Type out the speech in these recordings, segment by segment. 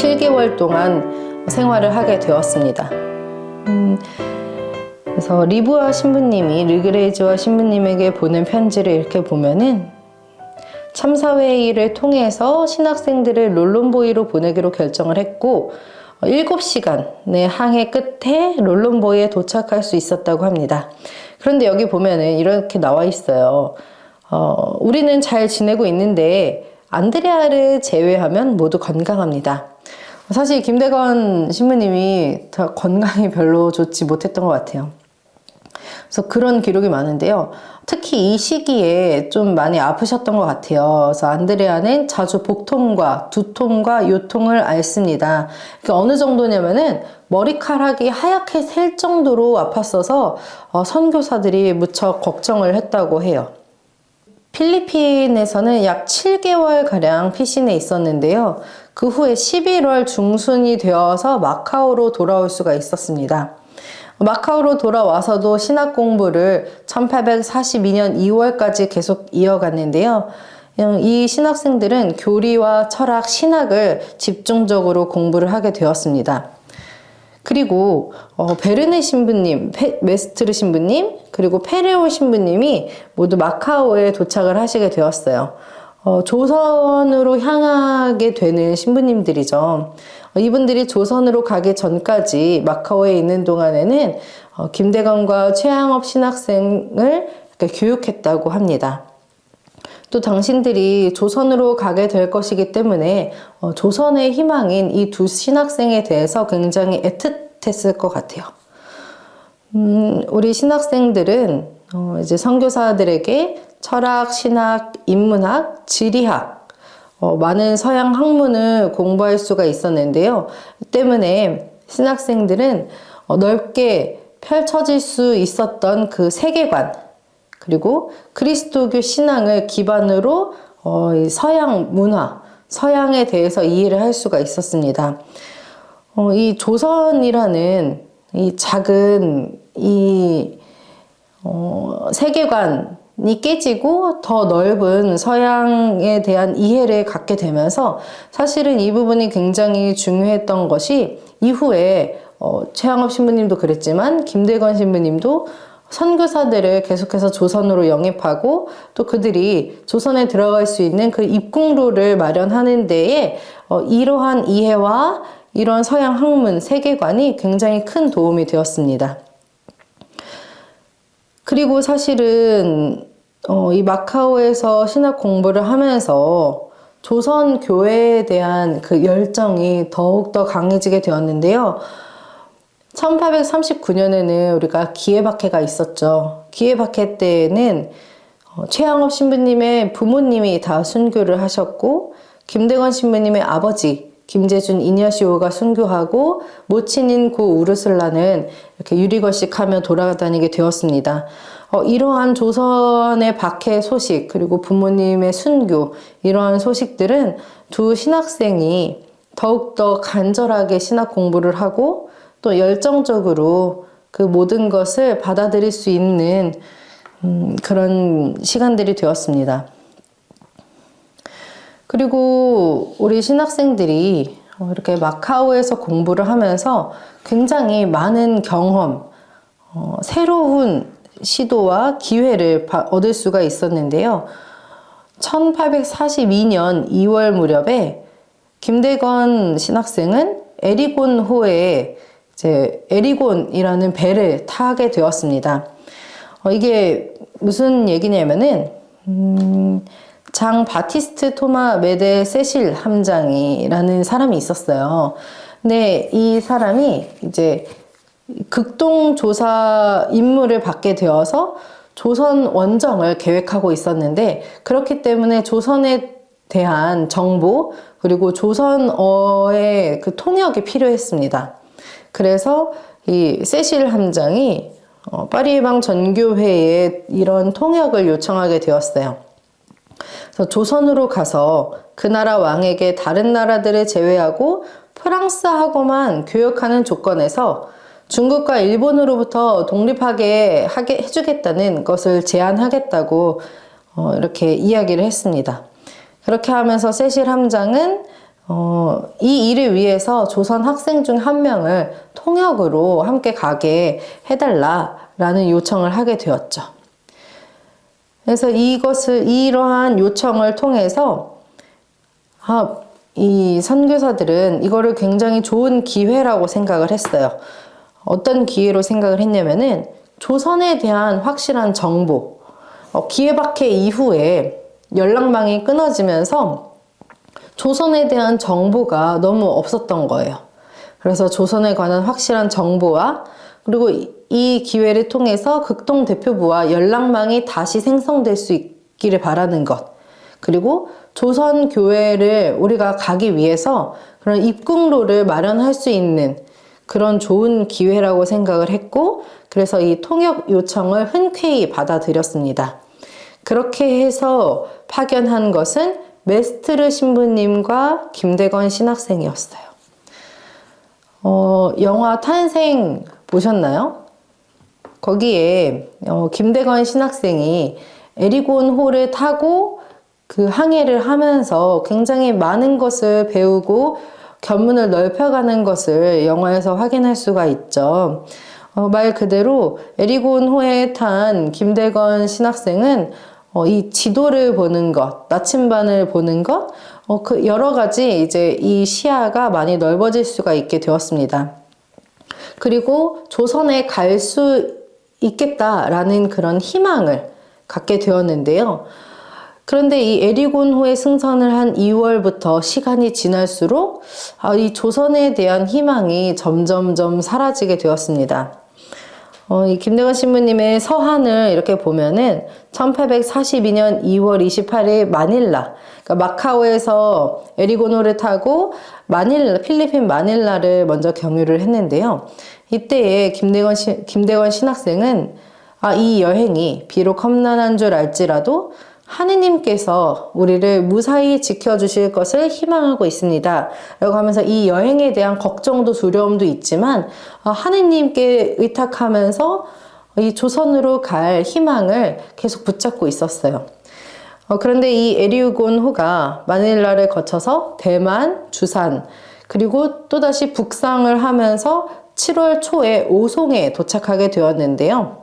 7개월 동안 생활을 하게 되었습니다. 그래서 리브와 신부님이 르그레이즈와 신부님에게 보낸 편지를 이렇게 보면은 참사회의를 통해서 신학생들을 롤론보이로 보내기로 결정을 했고 7시간의 항해 끝에 롤론보이에 도착할 수 있었다고 합니다. 그런데 여기 보면은 이렇게 나와 있어요. 우리는 잘 지내고 있는데 안드레아를 제외하면 모두 건강합니다. 사실 김대건 신부님이 건강이 별로 좋지 못했던 것 같아요. 그래서 그런 기록이 많은데요. 특히 이 시기에 좀 많이 아프셨던 것 같아요. 그래서 안드레아는 자주 복통과 두통과 요통을 앓습니다. 어느 정도냐면은 머리카락이 하얗게 셀 정도로 아팠어서 선교사들이 무척 걱정을 했다고 해요. 필리핀에서는 약 7개월가량 피신해 있었는데요. 그 후에 11월 중순이 되어서 마카오로 돌아올 수가 있었습니다. 마카오로 돌아와서도 신학 공부를 1842년 2월까지 계속 이어갔는데요. 이 신학생들은 교리와 철학, 신학을 집중적으로 공부를 하게 되었습니다. 그리고 베르네 신부님, 메스트르 신부님, 그리고 페레올 신부님이 모두 마카오에 도착을 하시게 되었어요. 조선으로 향하게 되는 신부님들이죠. 이분들이 조선으로 가기 전까지 마카오에 있는 동안에는 김대건과 최양업 신학생을 교육했다고 합니다. 또 당신들이 조선으로 가게 될 것이기 때문에 조선의 희망인 이 두 신학생에 대해서 굉장히 애틋했을 것 같아요. 우리 신학생들은 이제 선교사들에게 철학, 신학, 인문학, 지리학, 많은 서양 학문을 공부할 수가 있었는데요. 때문에 신학생들은 넓게 펼쳐질 수 있었던 그 세계관, 그리고 그리스도교 신앙을 기반으로 서양 문화, 서양에 대해서 이해를 할 수가 있었습니다. 이 조선이라는 이 작은 세계관이 깨지고 더 넓은 서양에 대한 이해를 갖게 되면서 사실은 이 부분이 굉장히 중요했던 것이 이후에 최양업 신부님도 그랬지만 김대건 신부님도 선교사들을 계속해서 조선으로 영입하고 또 그들이 조선에 들어갈 수 있는 그 입국로를 마련하는 데에 이러한 이해와 이런 서양 학문, 세계관이 굉장히 큰 도움이 되었습니다. 그리고 사실은 이 마카오에서 신학 공부를 하면서 조선 교회에 대한 그 열정이 더욱더 강해지게 되었는데요. 1839년에는 우리가 기예박해가 있었죠. 기예박해 때에는 최양업 신부님의 부모님이 다 순교를 하셨고 김대건 신부님의 아버지 김재준 이냐시오가 순교하고 모친인 고 우르슬라는 이렇게 유리걸식하며 돌아다니게 되었습니다. 이러한 조선의 박해 소식 그리고 부모님의 순교 이러한 소식들은 두 신학생이 더욱더 간절하게 신학 공부를 하고 또 열정적으로 그 모든 것을 받아들일 수 있는 그런 시간들이 되었습니다. 그리고 우리 신학생들이 이렇게 마카오에서 공부를 하면서 굉장히 많은 경험, 새로운 시도와 기회를 얻을 수가 있었는데요. 1842년 2월 무렵에 김대건 신학생은 에리곤호에 이제 에리곤이라는 배를 타게 되었습니다. 이게 무슨 얘기냐면은 장 바티스트 토마 메데 세실 함장이라는 사람이 있었어요. 근데 이 사람이 이제 극동조사 임무를 받게 되어서 조선 원정을 계획하고 있었는데 그렇기 때문에 조선에 대한 정보 그리고 조선어의 그 통역이 필요했습니다. 그래서 이 세실 함장이 파리방 전교회에 이런 통역을 요청하게 되었어요. 그래서 조선으로 가서 그 나라 왕에게 다른 나라들을 제외하고 프랑스하고만 교역하는 조건에서 중국과 일본으로부터 독립하게 해주겠다는 것을 제안하겠다고 이렇게 이야기를 했습니다. 그렇게 하면서 세실 함장은 이 일을 위해서 조선 학생 중 한 명을 통역으로 함께 가게 해달라라는 요청을 하게 되었죠. 그래서 이러한 요청을 통해서, 이 선교사들은 이거를 굉장히 좋은 기회라고 생각을 했어요. 어떤 기회로 생각을 했냐면은, 조선에 대한 확실한 정보, 기해박해 이후에 연락망이 끊어지면서 조선에 대한 정보가 너무 없었던 거예요. 그래서 조선에 관한 확실한 정보와 그리고 이 기회를 통해서 극동 대표부와 연락망이 다시 생성될 수 있기를 바라는 것. 그리고 조선 교회를 우리가 가기 위해서 그런 입국로를 마련할 수 있는 그런 좋은 기회라고 생각을 했고, 그래서 이 통역 요청을 흔쾌히 받아들였습니다. 그렇게 해서 파견한 것은 메스트르 신부님과 김대건 신학생이었어요. 영화 탄생 보셨나요? 거기에 김대건 신학생이 에리곤호를 타고 그 항해를 하면서 굉장히 많은 것을 배우고 견문을 넓혀가는 것을 영화에서 확인할 수가 있죠. 말 그대로 에리곤호에 탄 김대건 신학생은 이 지도를 보는 것, 나침반을 보는 것, 그 여러 가지 이제 이 시야가 많이 넓어질 수가 있게 되었습니다. 그리고 조선에 갈 수 있겠다라는 그런 희망을 갖게 되었는데요. 그런데 이 에리곤호에 승선을 한 2월부터 시간이 지날수록 이 조선에 대한 희망이 점점점 사라지게 되었습니다. 이 김대건 신부님의 서한을 이렇게 보면은 1842년 2월 28일 마닐라, 그러니까 마카오에서 에리곤호를 타고 필리핀 마닐라를 먼저 경유를 했는데요. 이때에 김대건 신학생은 이 여행이 비록 험난한 줄 알지라도 하느님께서 우리를 무사히 지켜주실 것을 희망하고 있습니다. 라고 하면서 이 여행에 대한 걱정도 두려움도 있지만 하느님께 의탁하면서 이 조선으로 갈 희망을 계속 붙잡고 있었어요. 그런데 이 에리곤호가 마닐라를 거쳐서 대만, 주산, 그리고 또다시 북상을 하면서 7월 초에 오송에 도착하게 되었는데요.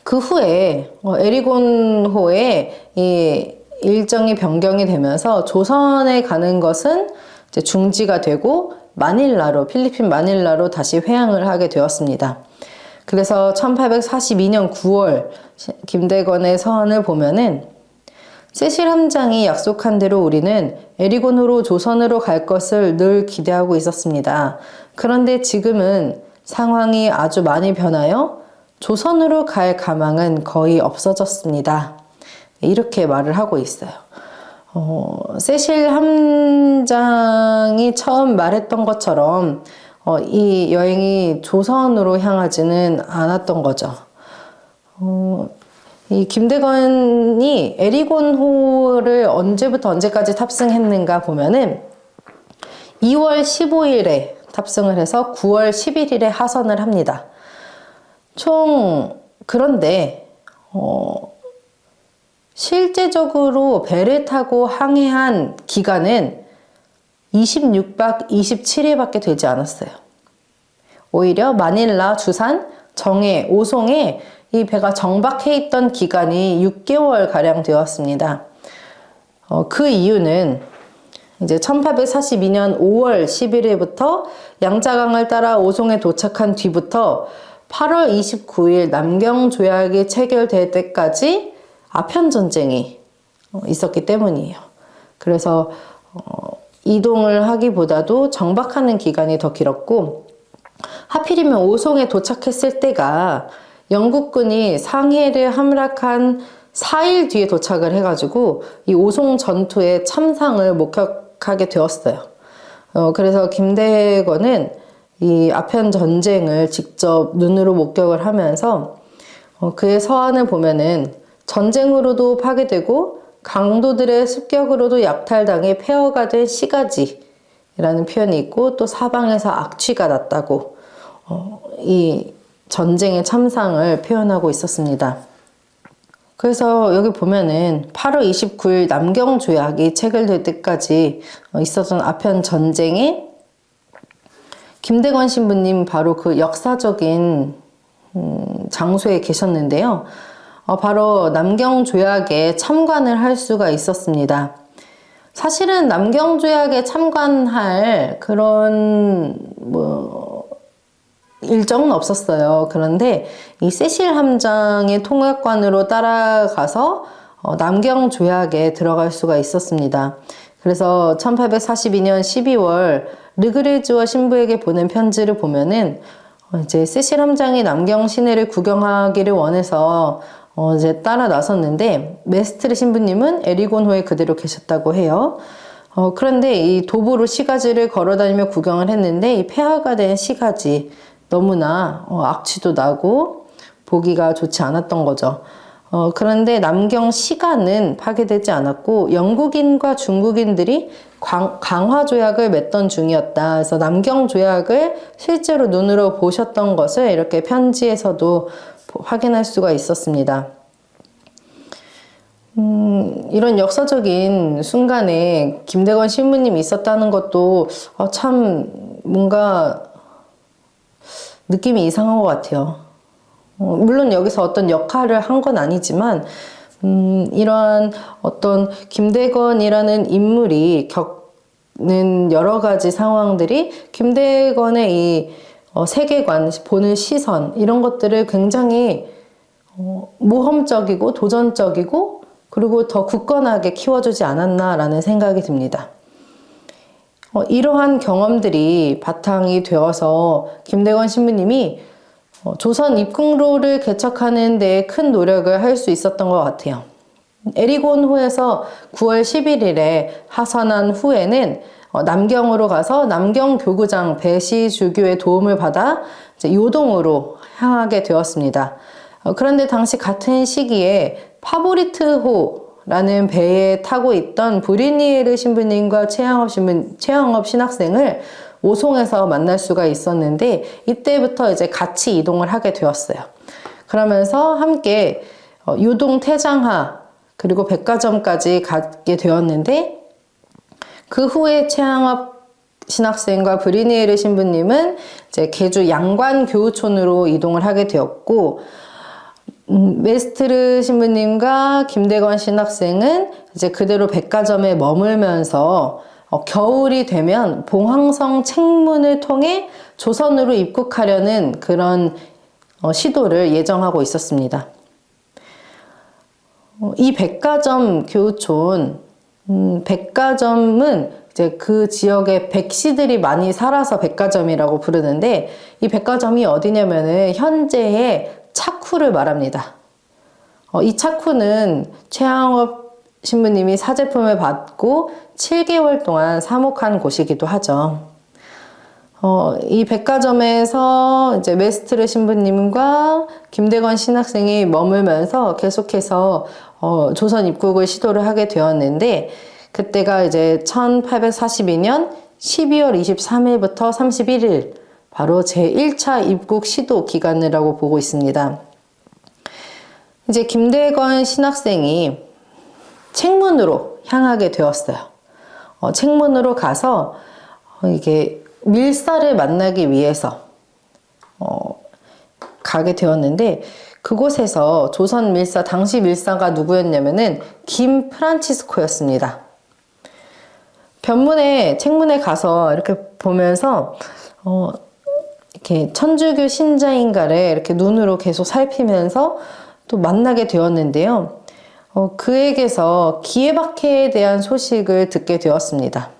그 후에 에리곤호의 이 일정이 변경이 되면서 조선에 가는 것은 이제 중지가 되고 필리핀 마닐라로 다시 회항을 하게 되었습니다. 그래서 1842년 9월 김대건의 서한을 보면은 세실 함장이 약속한 대로 우리는 에리곤호로 조선으로 갈 것을 늘 기대하고 있었습니다. 그런데 지금은 상황이 아주 많이 변하여 조선으로 갈 가망은 거의 없어졌습니다. 이렇게 말을 하고 있어요. 세실 함장이 처음 말했던 것처럼 이 여행이 조선으로 향하지는 않았던 거죠. 이 김대건이 에리곤호를 언제부터 언제까지 탑승했는가 보면은 2월 15일에 탑승을 해서 9월 11일에 하선을 합니다. 그런데 실제적으로 배를 타고 항해한 기간은 26박 27일밖에 되지 않았어요. 오히려 마닐라, 주산, 정해, 오송에 이 배가 정박해 있던 기간이 6개월 가량 되었습니다. 그 이유는 이제 1842년 5월 11일부터 양자강을 따라 오송에 도착한 뒤부터 8월 29일 남경조약이 체결될 때까지 아편전쟁이 있었기 때문이에요. 그래서 이동을 하기보다도 정박하는 기간이 더 길었고, 하필이면 오송에 도착했을 때가 영국군이 상해를 함락한 4일 뒤에 도착을 해가지고 이 오송 전투의 참상을 목격하게 되었어요. 그래서 김대건은 이 아편 전쟁을 직접 눈으로 목격을 하면서 그의 서한을 보면은 전쟁으로도 파괴되고 강도들의 습격으로도 약탈당해 폐허가 된 시가지라는 표현이 있고, 또 사방에서 악취가 났다고 이 전쟁의 참상을 표현하고 있었습니다. 그래서 여기 보면은 8월 29일 남경조약이 체결될 때까지 있었던 아편 전쟁에 김대건 신부님 바로 그 역사적인 장소에 계셨는데요. 바로 남경조약에 참관을 할 수가 있었습니다. 사실은 남경조약에 참관할 그런 일정은 없었어요. 그런데 이 세실 함장의 통역관으로 따라가서 남경조약에 들어갈 수가 있었습니다. 그래서 1842년 12월 르그레즈워 신부에게 보낸 편지를 보면은 이제 세실 함장이 남경 시내를 구경하기를 원해서 이제 따라 나섰는데 메스트르 신부님은 에리곤호에 그대로 계셨다고 해요. 그런데 이 도보로 시가지를 걸어다니며 구경을 했는데 이 폐하가 된 시가지 너무나 악취도 나고 보기가 좋지 않았던 거죠. 그런데 남경 시가는 파괴되지 않았고 영국인과 중국인들이 강화 조약을 맺던 중이었다. 그래서 남경 조약을 실제로 눈으로 보셨던 것을 이렇게 편지에서도 확인할 수가 있었습니다. 이런 역사적인 순간에 김대건 신부님이 있었다는 것도 참 뭔가 느낌이 이상한 것 같아요. 물론 여기서 어떤 역할을 한 건 아니지만 이러한 어떤 김대건이라는 인물이 겪는 여러 가지 상황들이 김대건의 이 세계관, 보는 시선 이런 것들을 굉장히 모험적이고 도전적이고 그리고 더 굳건하게 키워주지 않았나라는 생각이 듭니다. 이러한 경험들이 바탕이 되어서 김대건 신부님이 조선 입국로를 개척하는 데 큰 노력을 할 수 있었던 것 같아요. 에리곤호에서 9월 11일에 하선한 후에는 남경으로 가서 남경 교구장 배시주교의 도움을 받아 이제 요동으로 향하게 되었습니다. 그런데 당시 같은 시기에 파보리트호라는 배에 타고 있던 브리니에르 신부님과 최영업 신학생을 오송에서 만날 수가 있었는데 이때부터 이제 같이 이동을 하게 되었어요. 그러면서 함께 유동 태장하 그리고 백화점까지 가게 되었는데 그 후에 최영업 신학생과 브리니에르 신부님은 이제 계주 양관교우촌으로 이동을 하게 되었고 메스트르 신부님과 김대건 신학생은 이제 그대로 백화점에 머물면서 겨울이 되면 봉황성 책문을 통해 조선으로 입국하려는 그런 시도를 예정하고 있었습니다. 이 백화점 교우촌, 백화점은 이제 그 지역에 백시들이 많이 살아서 백화점이라고 부르는데 이 백화점이 어디냐면은 현재의 차쿠를 말합니다. 이 차쿠는 최양업 신부님이 사제품을 받고 7개월 동안 사목한 곳이기도 하죠. 이 백화점에서 이제 메스트르 신부님과 김대건 신학생이 머물면서 계속해서 조선 입국을 시도를 하게 되었는데 그때가 이제 1842년 12월 23일부터 31일 바로 제1차 입국 시도 기간이라고 보고 있습니다. 이제 김대건 신학생이 책문으로 향하게 되었어요. 책문으로 가서 이게 밀사를 만나기 위해서 가게 되었는데 그곳에서 조선 밀사, 당시 밀사가 누구였냐면은 김 프란치스코였습니다. 책문에 가서 이렇게 보면서 이렇게 천주교 신자인가를 이렇게 눈으로 계속 살피면서 또 만나게 되었는데요. 그에게서 기예박해에 대한 소식을 듣게 되었습니다.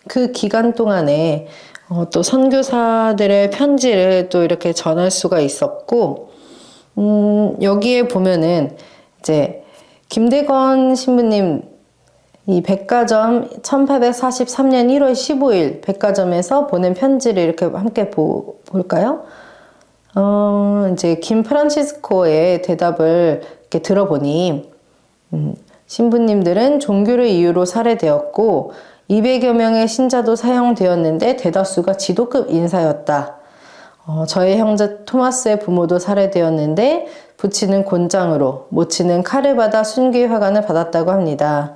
그 기간 동안에 또 선교사들의 편지를 또 이렇게 전할 수가 있었고, 여기에 보면은 이제 김대건 신부님 이 백화점 1843년 1월 15일 백화점에서 보낸 편지를 이렇게 함께 볼까요? 이제 김 프란치스코의 대답을 이렇게 들어보니, 신부님들은 종교를 이유로 살해되었고 200여 명의 신자도 사형되었는데 대다수가 지도급 인사였다. 저의 형제 토마스의 부모도 살해되었는데 부치는 곤장으로, 모치는 칼을 받아 순교화관을 받았다고 합니다.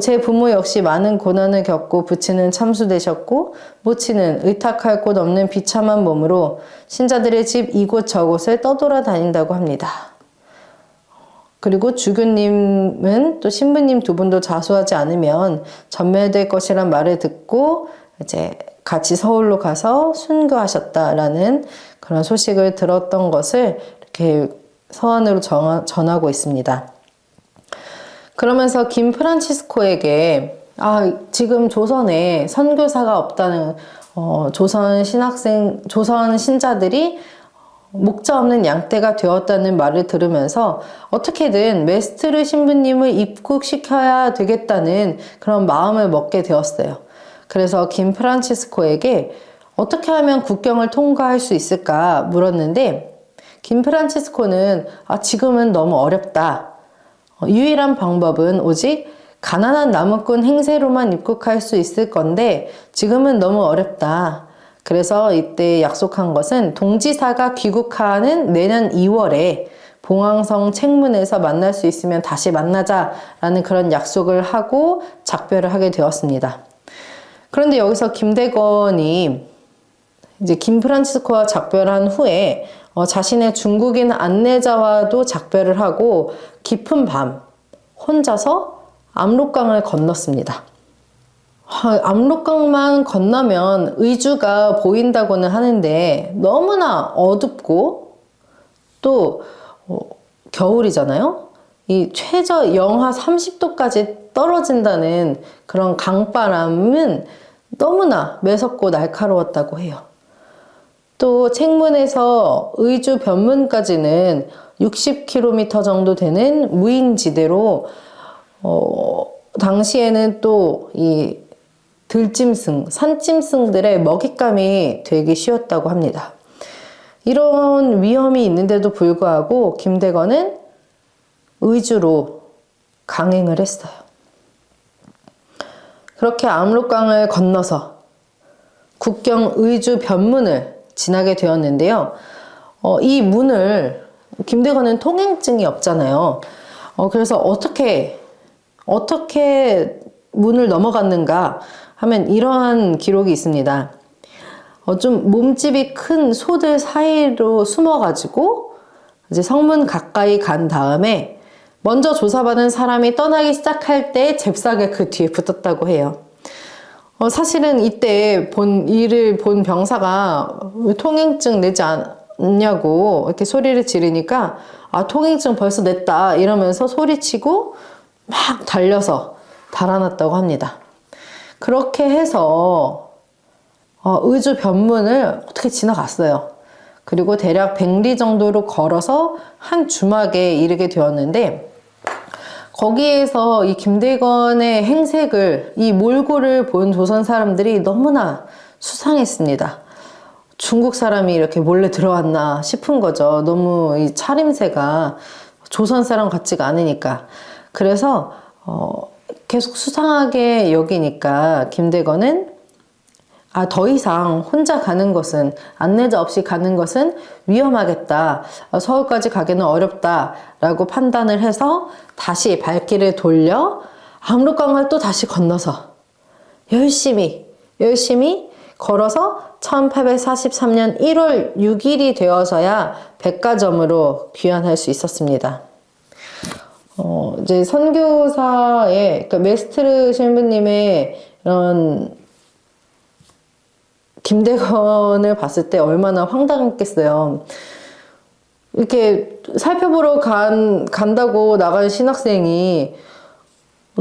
제 부모 역시 많은 고난을 겪고 부치는 참수되셨고 모치는 의탁할 곳 없는 비참한 몸으로 신자들의 집 이곳 저곳을 떠돌아다닌다고 합니다. 그리고 주교님은 또 신부님 두 분도 자수하지 않으면 전멸될 것이란 말을 듣고 이제 같이 서울로 가서 순교하셨다라는 그런 소식을 들었던 것을 이렇게 서한으로 전하고 있습니다. 그러면서 김 프란치스코에게 지금 조선에 선교사가 없다는 조선 신자들이 목자 없는 양떼가 되었다는 말을 들으면서 어떻게든 메스트르 신부님을 입국시켜야 되겠다는 그런 마음을 먹게 되었어요. 그래서 김 프란치스코에게 어떻게 하면 국경을 통과할 수 있을까 물었는데 김 프란치스코는 지금은 너무 어렵다. 유일한 방법은 오직 가난한 나무꾼 행세로만 입국할 수 있을 건데 지금은 너무 어렵다. 그래서 이때 약속한 것은 동지사가 귀국하는 내년 2월에 봉황성 책문에서 만날 수 있으면 다시 만나자라는 그런 약속을 하고 작별을 하게 되었습니다. 그런데 여기서 김대건이 이제 김 프란치스코와 작별한 후에 자신의 중국인 안내자와도 작별을 하고 깊은 밤 혼자서 압록강을 건넜습니다. 압록강만 건너면 의주가 보인다고는 하는데 너무나 어둡고 또 겨울이잖아요. 이 최저 영하 30도까지 떨어진다는 그런 강바람은 너무나 매섭고 날카로웠다고 해요. 또 책문에서 의주 변문까지는 60km 정도 되는 무인지대로 당시에는 또 이 들짐승, 산짐승들의 먹잇감이 되기 쉬웠다고 합니다. 이런 위험이 있는데도 불구하고 김대건은 의주로 강행을 했어요. 그렇게 압록강을 건너서 국경 의주 변문을 지나게 되었는데요. 이 문을 김대건은 통행증이 없잖아요. 그래서 어떻게 문을 넘어갔는가 하면 이러한 기록이 있습니다. 좀 몸집이 큰 소들 사이로 숨어가지고 이제 성문 가까이 간 다음에 먼저 조사받은 사람이 떠나기 시작할 때 잽싸게 그 뒤에 붙었다고 해요. 사실은 이때 이를 본 병사가 통행증 내지 않냐고 이렇게 소리를 지르니까 통행증 벌써 냈다 이러면서 소리치고 막 달려서 달아났다고 합니다. 그렇게 해서 의주 변문을 어떻게 지나갔어요. 그리고 대략 100리 정도로 걸어서 한 주막에 이르게 되었는데 거기에서 이 김대건의 행색을, 이 몰골을 본 조선 사람들이 너무나 수상했습니다. 중국 사람이 이렇게 몰래 들어왔나 싶은 거죠. 너무 이 차림새가 조선 사람 같지가 않으니까. 그래서 계속 수상하게 여기니까 김대건은 더 이상 혼자 가는 것은, 안내자 없이 가는 것은 위험하겠다. 서울까지 가기는 어렵다. 라고 판단을 해서 다시 발길을 돌려 압록강을 또 다시 건너서 열심히 걸어서 1843년 1월 6일이 되어서야 백가점으로 귀환할 수 있었습니다. 이제 선교사의, 그러니까 메스트르 신부님의 이런 김대건을 봤을 때 얼마나 황당했겠어요. 이렇게 살펴보러 간다고 나간 신학생이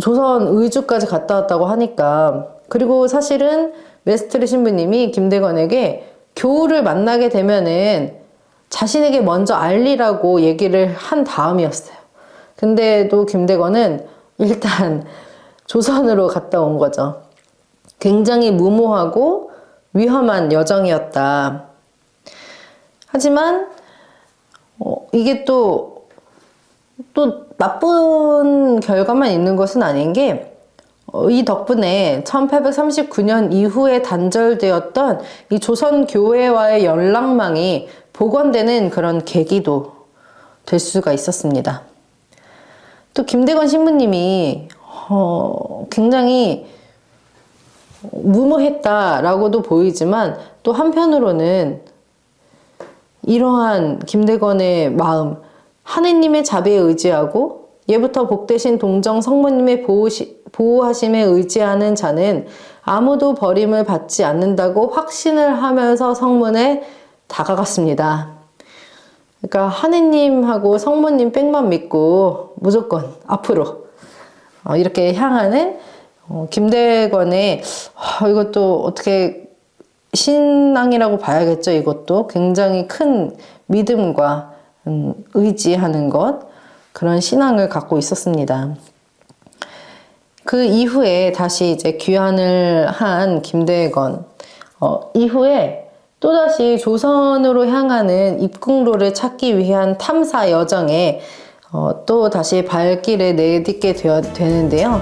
조선 의주까지 갔다 왔다고 하니까, 그리고 사실은 메스트르 신부님이 김대건에게 교우를 만나게 되면은 자신에게 먼저 알리라고 얘기를 한 다음이었어요. 근데도 김대건은 일단 조선으로 갔다 온 거죠. 굉장히 무모하고 위험한 여정이었다. 하지만 이게 또 나쁜 결과만 있는 것은 아닌 게, 이 덕분에 1839년 이후에 단절되었던 이 조선 교회와의 연락망이 복원되는 그런 계기도 될 수가 있었습니다. 또 김대건 신부님이 굉장히 무모했다라고도 보이지만 또 한편으로는 이러한 김대건의 마음, 하느님의 자비에 의지하고 예부터 복되신 동정 성모님의 보호하심에 의지하는 자는 아무도 버림을 받지 않는다고 확신을 하면서 성문에 다가갔습니다. 그러니까 하느님하고 성모님 빽만 믿고 무조건 앞으로 이렇게 향하는 김대건의 이것도 어떻게 신앙이라고 봐야겠죠. 이것도 굉장히 큰 믿음과 의지하는 것, 그런 신앙을 갖고 있었습니다. 그 이후에 다시 이제 귀환을 한 김대건, 이후에 또다시 조선으로 향하는 입국로를 찾기 위한 탐사 여정에 또 다시 발길을 내딛게 되는데요.